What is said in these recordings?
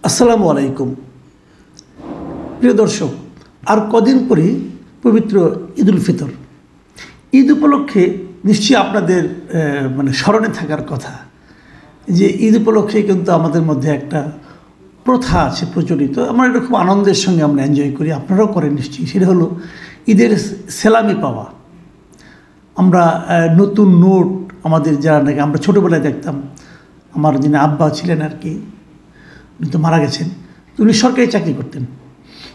আসসালামু আলাইকুম প্রিয় দর্শক, আর কদিন পরে পবিত্র ঈদুল ফিতর। ঈদ উপলক্ষে নিশ্চয়ই আপনাদের স্মরণে থাকার কথা যে ঈদ উপলক্ষে কিন্তু আমাদের মধ্যে একটা প্রথা আছে প্রচলিত। আমরা এটা খুব আনন্দের সঙ্গে আমরা এনজয় করি, আপনারাও করেন নিশ্চয়ই। সেটা হলো ঈদের সেলামি পাওয়া। আমরা নতুন নোট, আমাদের যারা নাকি আমরা ছোটোবেলায় দেখতাম, আমার যিনি আব্বা ছিলেন আর কি, উনি তো মারা গেছেন, তো উনি সরকারি চাকরি করতেন।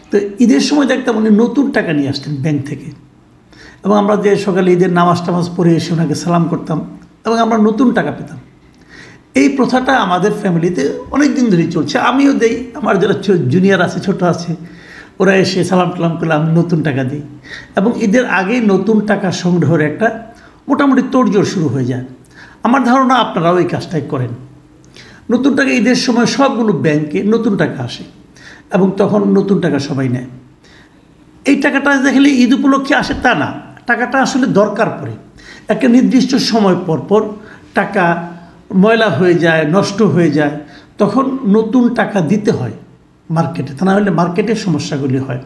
তো ঈদের সময় দেখতাম উনি নতুন টাকা নিয়ে আসতেন ব্যাংক থেকে, এবং আমরা যে সকালে ঈদের নামাজ টামাজ পড়ে এসে ওনাকে সালাম করতাম এবং আমরা নতুন টাকা পেতাম। এই প্রথাটা আমাদের ফ্যামিলিতে অনেক দিন ধরেই চলছে। আমিও দেই, আমার যারা জুনিয়র আছে, ছোট আছে, ওরা এসে সালাম টালাম করলে আমি নতুন টাকা দিই। এবং ঈদের আগেই নতুন টাকা সংগ্রহের একটা মোটামুটি তোড়জোড় শুরু হয়ে যায়। আমার ধারণা আপনারাও এই কাজটাই করেন। নতুন টাকা ঈদের সময় সবগুলো ব্যাংকে নতুন টাকা আসে এবং তখন নতুন টাকা সবাই নেয়। এই টাকাটা দেখলে ঈদ উপলক্ষে আসে তা না, টাকাটা আসলে দরকার পড়ে। একটা নির্দিষ্ট সময় পর পর টাকা ময়লা হয়ে যায়, নষ্ট হয়ে যায়, তখন নতুন টাকা দিতে হয় মার্কেটে, তা না হলে মার্কেটের সমস্যাগুলি হয়।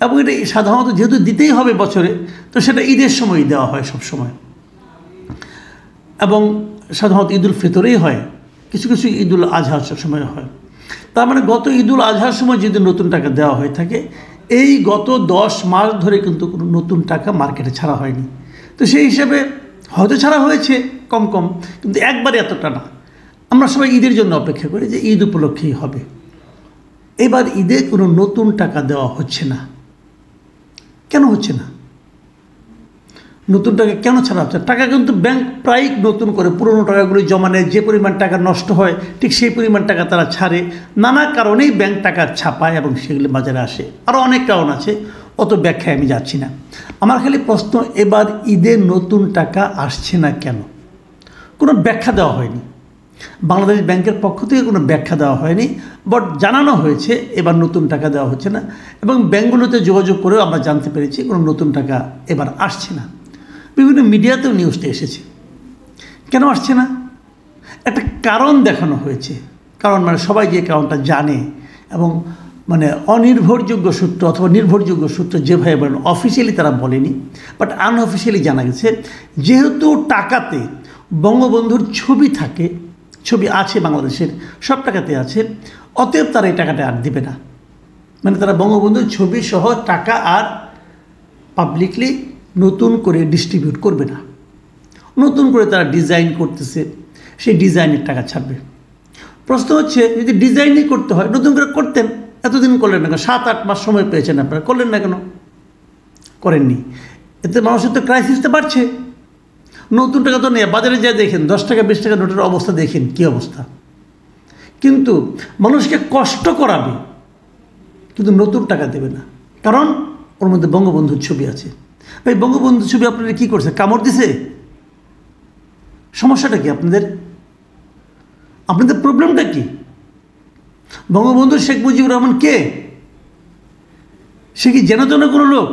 এবং এটা সাধারণত যেহেতু দিতেই হবে বছরে, তো সেটা ঈদের সময়ই দেওয়া হয় সব সময়। এবং সাধারণত ঈদুল ফিতরেই হয়, কিছু কিছু ঈদুল আজহার সময় হয়। তার মানে গত ঈদুল আজহার সময় যদি নতুন টাকা দেওয়া হয়ে থাকে, এই গত 10 মাস ধরে কিন্তু কোনো নতুন টাকা মার্কেটে ছাড়া হয়নি। তো সেই হিসাবে হয়তো ছাড়া হয়েছে কম কম, কিন্তু একবারে এতটা না। আমরা সবাই ঈদের জন্য অপেক্ষা করি যে ঈদ উপলক্ষেই হবে। এবার ঈদে কোনো নতুন টাকা দেওয়া হচ্ছে না। কেন হচ্ছে না? নতুন টাকা কেন ছাড়া হচ্ছে? টাকা কিন্তু ব্যাংক প্রায় নতুন করে পুরনো টাকাগুলি জমা নেয়, যে পরিমাণ টাকা নষ্ট হয় ঠিক সেই পরিমাণ টাকা তারা ছাড়ে। নানা কারণেই ব্যাংক টাকা ছাপায় এবং সেগুলি বাজারে আসে। আরও অনেক কারণ আছে, অত ব্যাখ্যায় আমি যাচ্ছি না। আমার খালি প্রশ্ন, এবার ঈদে নতুন টাকা আসছে না কেন? কোনো ব্যাখ্যা দেওয়া হয়নি, বাংলাদেশ ব্যাংকের পক্ষ থেকে কোনো ব্যাখ্যা দেওয়া হয়নি। বাট জানানো হয়েছে এবার নতুন টাকা দেওয়া হচ্ছে না, এবং ব্যাংকগুলোতে যোগাযোগ করেও আমরা জানতে পেরেছি কোনো নতুন টাকা এবার আসছে না। বিভিন্ন মিডিয়াতেও নিউজটা এসেছে। কেন আসছে না? একটা কারণ দেখানো হয়েছে। কারণ সবাই যে কারণটা জানে, এবং অনির্ভরযোগ্য সূত্র অথবা নির্ভরযোগ্য সূত্র যেভাবে বলেন, অফিসিয়ালি তারা বলেনি, বাট আনঅফিসিয়ালি জানা গেছে, যেহেতু টাকাতে বঙ্গবন্ধুর ছবি থাকে, ছবি আছে বাংলাদেশের সব টাকাতে আছে, অতএব তারা এই টাকাটা আর দিবে না। তারা বঙ্গবন্ধুর ছবি সহ টাকা আর পাবলিকলি নতুন করে ডিস্ট্রিবিউট করবে না। নতুন করে তারা ডিজাইন করতেছে, সেই ডিজাইনের টাকা ছাড়বে। প্রশ্ন হচ্ছে, যদি ডিজাইনই করতে হয় নতুন করে করতেন, এতদিন করলেন না কেন? 7-8 মাস সময় পেয়েছেন আপনারা, করলেন না কেন? করেননি। এতে মানুষের তো ক্রাইসিসটা বাড়ছে। নতুন টাকা তো নেই, বাজারে যা দেখেন 10 টাকা 20 টাকা নোটের অবস্থা দেখেন কী অবস্থা। কিন্তু মানুষকে কষ্ট করাবে, কিন্তু নতুন টাকা দেবে না, কারণ ওর মধ্যে বঙ্গবন্ধুর ছবি আছে। ভাই, বঙ্গবন্ধুর ছবি আপনারা কী করছে? কামড় দিছে? সমস্যাটা কি আপনাদের? আপনাদের প্রবলেমটা কি? বঙ্গবন্ধু শেখ মুজিবুর রহমান কে? সে কি যেন তেন কোনো লোক?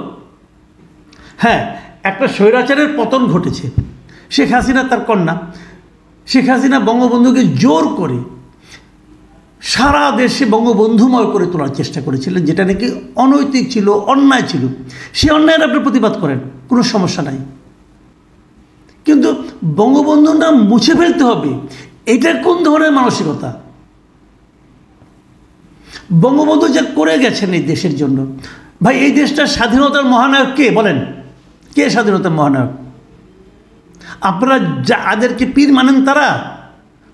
হ্যাঁ, একটা স্বৈরাচারের পতন ঘটেছে। শেখ হাসিনা তার কন্যা, শেখ হাসিনা বঙ্গবন্ধুকে জোর করে সারা দেশে বঙ্গবন্ধুময় করে তোলার চেষ্টা করেছিলেন, যেটা নাকি অনৈতিক ছিল, অন্যায় ছিল। সে অন্যায়ের আপনি প্রতিবাদ করেন, কোনো সমস্যা নাই, কিন্তু বঙ্গবন্ধুর নাম মুছে ফেলতে হবে, এটার কোন ধরনের মানসিকতা? বঙ্গবন্ধু যা করে গেছেন এই দেশের জন্য, ভাই, এই দেশটার স্বাধীনতার মহানায়ক কে বলেন? কে স্বাধীনতার মহানায়ক? আপনারা যাদেরকে পীর মানেন তারা,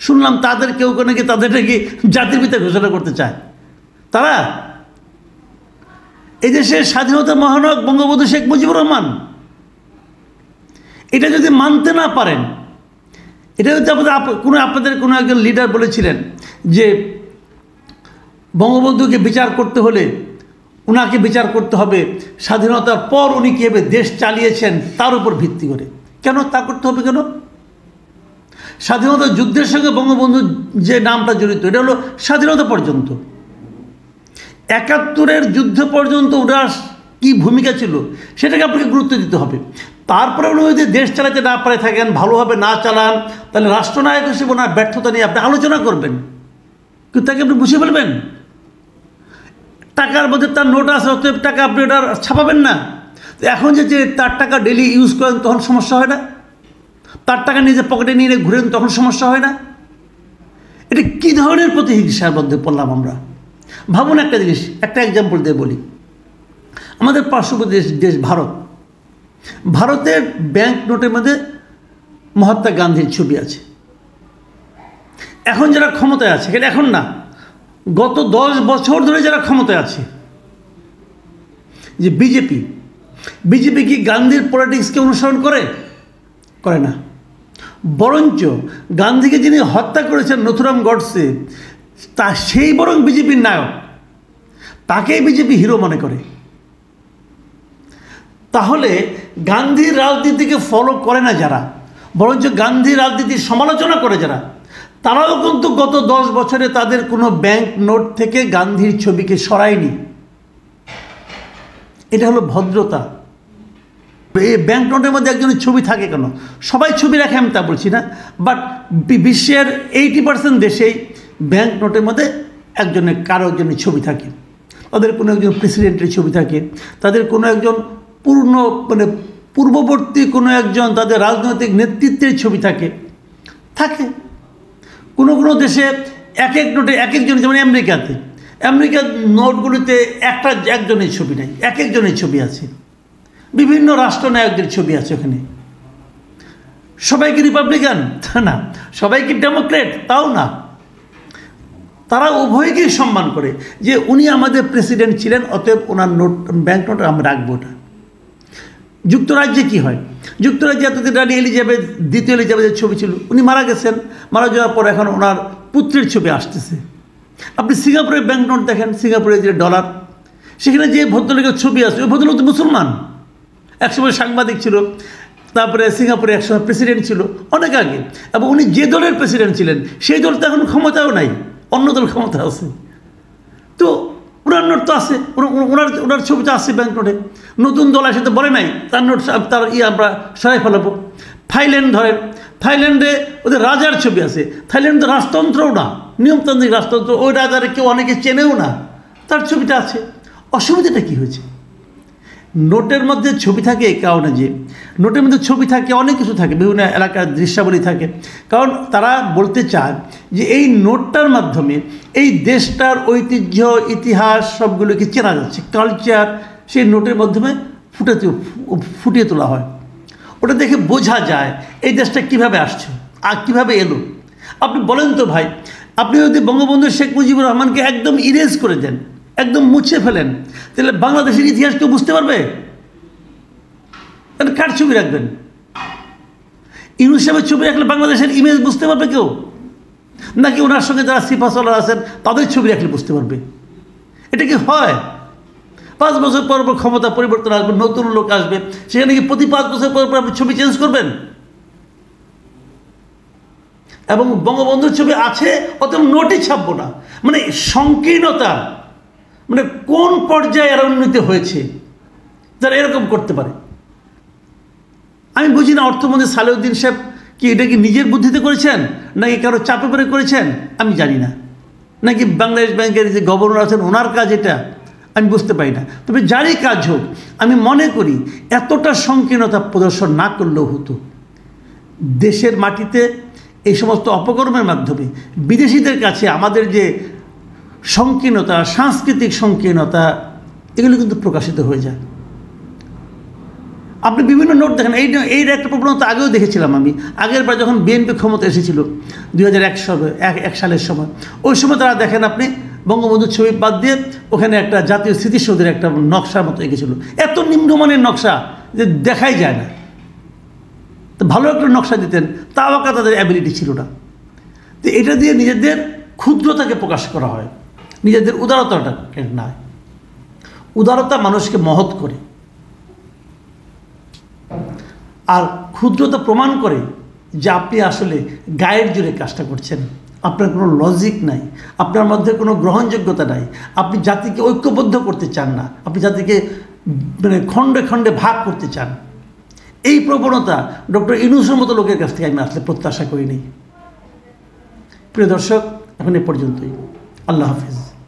শুনলাম তাদের কেউ নাকি তাদেরকে জাতির পিতা ঘোষণা করতে চায়। তারা এই দেশের স্বাধীনতার মহানায়ক বঙ্গবন্ধু শেখ মুজিবুর রহমান। এটা যদি মানতে না পারেন, এটা যদি আপনাদের কোনো একজন লিডার বলেছিলেন যে বঙ্গবন্ধুকে বিচার করতে হলে ওনাকে বিচার করতে হবে স্বাধীনতার পর উনি কীভাবে দেশ চালিয়েছেন তার উপর ভিত্তি করে। কেন তা করতে হবে? কেন? স্বাধীনতা যুদ্ধের সঙ্গে বঙ্গবন্ধুর যে নামটা জড়িত, এটা হলো স্বাধীনতা পর্যন্ত। 71-এর যুদ্ধ পর্যন্ত ওনার কী ভূমিকা ছিল সেটাকে আপনাকে গুরুত্ব দিতে হবে। তারপরে উনি যদি দেশ চালাতে না পারে থাকেন, ভালোভাবে না চালান, তাহলে রাষ্ট্রনায়ক হিসেবে ওনার ব্যর্থতা নিয়ে আপনি আলোচনা করবেন, কিন্তু তাকে আপনি বুঝে ফেলবেন টাকার মধ্যে তার নোট আছে, অতএব টাকা আপনি ওটা ছাপাবেন না। এখন যে তার টাকা ডেলি ইউজ করেন তখন সমস্যা হয় না? তার টাকা নিজে পকেটে নিয়ে ঘুরেন তখন সমস্যা হয় না? এটা কী ধরনের প্রতিহিংসার মধ্যে পড়লাম আমরা? ভাবুন একটা জিনিস, একটা এক্সাম্পল দিয়ে বলি। আমাদের পার্শ্ববর্তী দেশ ভারত, ভারতের ব্যাংক নোটের মধ্যে মহাত্মা গান্ধীর ছবি আছে। এখন যারা ক্ষমতায় আছে, এখন না, গত 10 বছর ধরে যারা ক্ষমতায় আছে, যে বিজেপি কি গান্ধীর পলিটিক্সকে অনুসরণ করে না? বরঞ্চ গান্ধীকে যিনি হত্যা করেছেন নথুরাম গডসে, সেই বরং বিজেপির নায়ক, তাকেই বিজেপি হিরো মনে করে। তাহলে গান্ধীর রাজনীতিকে ফলো করে না যারা, বরঞ্চ গান্ধীর রাজনীতির সমালোচনা করে যারা, তারাও কিন্তু গত 10 বছরে তাদের কোনো ব্যাংক নোট থেকে গান্ধীর ছবিকে সরায়নি। এটা হলো ভদ্রতা। এই ব্যাংক নোটের মধ্যে একজনের ছবি থাকে কেন? সবাই ছবি রাখে আমি তা বলছি না, বাট বিশ্বের 80% দেশেই ব্যাংক নোটের মধ্যে কারো একজনের ছবি থাকে। তাদের কোনো একজন প্রেসিডেন্টের ছবি থাকে, তাদের কোনো একজন পূর্ববর্তী কোনো একজন তাদের রাজনৈতিক নেতৃত্বের ছবি থাকে। কোনো দেশে এক নোটে এক একজন, যেমন আমেরিকার নোটগুলিতে একজনের ছবি নেই, এক একজনের ছবি আছে। বিভিন্ন রাষ্ট্রনায়কদের ছবি আছে ওখানে। সবাই কি রিপাবলিকান? তা না। সবাই কি ডেমোক্রেট? তাও না। তারা উভয়কেই সম্মান করে যে উনি আমাদের প্রেসিডেন্ট ছিলেন, অতএব ওনার নোট, ব্যাংক নোট আমরা রাখবো না। যুক্তরাজ্যে কি হয়? যুক্তরাজ্যে এতদিন রানী এলিজাবেথ, দ্বিতীয় এলিজাবেথের ছবি ছিল, উনি মারা গেছেন। মারা যাওয়ার পর এখন ওনার পুত্রের ছবি আসতেছে। আপনি সিঙ্গাপুরের ব্যাংক নোট দেখেন, সিঙ্গাপুরের যে ডলার, সেখানে যে ভদ্রলোকের ছবি আছে, ওই ভদ্রলোক তো মুসলমান, একসময় সাংবাদিক ছিল, তারপরে সিঙ্গাপুরে একসময় প্রেসিডেন্ট ছিল অনেক আগে, এবং উনি যে দলের প্রেসিডেন্ট ছিলেন সেই দল তো এখন ক্ষমতাও নাই, অন্য দল ক্ষমতা আছে। তো ওনার নোট তো আছে, ওনার ছবি তো আছে ব্যাংক নোটে। নতুন দল আসে তো বলে নাই তার নোট, তার আমরা সরাই ফেলাবো। থাইল্যান্ড ধরেন, থাইল্যান্ডে ওদের রাজার ছবি আছে। থাইল্যান্ড তো রাজতন্ত্রও না, নিয়মতান্ত্রিক রাজতন্ত্র, ওই রাজারে কেউ অনেকে চেনেও না, তার ছবিটা আছে। অসুবিধাটা কী হয়েছে? নোটের মধ্যে ছবি থাকে এই কারণে যে নোটের মধ্যে ছবি থাকে, অনেক কিছু থাকে, বিভিন্ন এলাকার দৃশ্যাবলী থাকে। কারণ তারা বলতে চায় যে এই নোটটার মাধ্যমে এই দেশটার ঐতিহ্য, ইতিহাস সবগুলোকে চেনা যাচ্ছে, কালচার সেই নোটের মাধ্যমে ফুটিয়ে তোলা হয়। ওটা দেখে বোঝা যায় এই দেশটা কীভাবে আসছে আর কীভাবে এলো। আপনি বলেন তো ভাই, আপনি যদি বঙ্গবন্ধু শেখ মুজিবুর রহমানকে একদম ইরেজ করে দেন, একদম মুছে ফেলেন, তাহলে বাংলাদেশের ইতিহাস কেউ বুঝতে পারবে? তাহলে কার ছবি রাখবেন? ইউনূস সাহেবের ছবি রাখলে বাংলাদেশের ইমেজ বুঝতে পারবে কেউ? নাকি ওনার সঙ্গে যারা সিপাহসালার আছেন তাদের ছবি রাখলে বুঝতে পারবে? এটা কি হয়? 5 বছর পর পর ক্ষমতা পরিবর্তন আসবে, নতুন লোক আসবে, সেখানে কি প্রতি 5 বছর পর পর আপনি ছবি চেঞ্জ করবেন? এবং বঙ্গবন্ধুর ছবি আছে, অতএব নোটই ছাপবো না। মানে সংকীর্ণতা, মানে কোন পর্যায়ে এর উন্নতি হয়েছে যারা এরকম করতে পারে? আমি বুঝি না। অর্থমন্ত্রী সালেউদ্দিন সাহেব কি এটা কি নিজের বুদ্ধিতে করেছেন, নাকি কারো চাপে পড়ে করেছেন আমি জানি না, নাকি বাংলাদেশ ব্যাংকের যে গভর্নর আছেন ওনার কাজ এটা, আমি বুঝতে পারি না। তবে যারই কাজ হোক, আমি মনে করি এতটা সংকীর্ণতা প্রদর্শন না করলেও হতো। দেশের মাটিতে এই সমস্ত অপকর্মের মাধ্যমে বিদেশিদের কাছে আমাদের যে সংকীর্ণতা, সাংস্কৃতিক সংকীর্ণতা, এগুলো কিন্তু প্রকাশিত হয়ে যায়। আপনি বিভিন্ন নোট দেখেন, এই একটা প্রবণতা আগেও দেখেছিলাম আমি। আগের বার যখন বিএনপি ক্ষমতা এসেছিল 2001 সালের সময়, ওই সময় তারা দেখেন আপনি বঙ্গবন্ধুর ছবি বাদ দিয়ে ওখানে একটা জাতীয় স্মৃতিসৌধের একটা নকশার মতো এঁকেছিল। এত নিম্নমানের নকশা যে দেখাই যায় না। তো ভালো একটা নকশা দিতেন, তাও তাদের অ্যাবিলিটি ছিল না। তো এটা দিয়ে নিজেদের ক্ষুদ্রতাকে প্রকাশ করা হয়, নিজেদের উদারতাটাকে নয়। উদারতা মানুষকে মহৎ করে, আর ক্ষুদ্রতা প্রমাণ করে যে আপনি আসলে গায়ের জোরে কাজটা করছেন, আপনার কোনো লজিক নাই, আপনার মধ্যে কোনো গ্রহণযোগ্যতা নাই, আপনি জাতিকে ঐক্যবদ্ধ করতে চান না, আপনি জাতিকে মানে খণ্ডে খণ্ডে ভাগ করতে চান। এই প্রবণতা ডক্টর ইউনূসের মতো লোকের কাছ থেকে আমি আসলে প্রত্যাশা করিনি। প্রিয় দর্শক, এখন এ পর্যন্তই। আল্লাহ হাফিজ।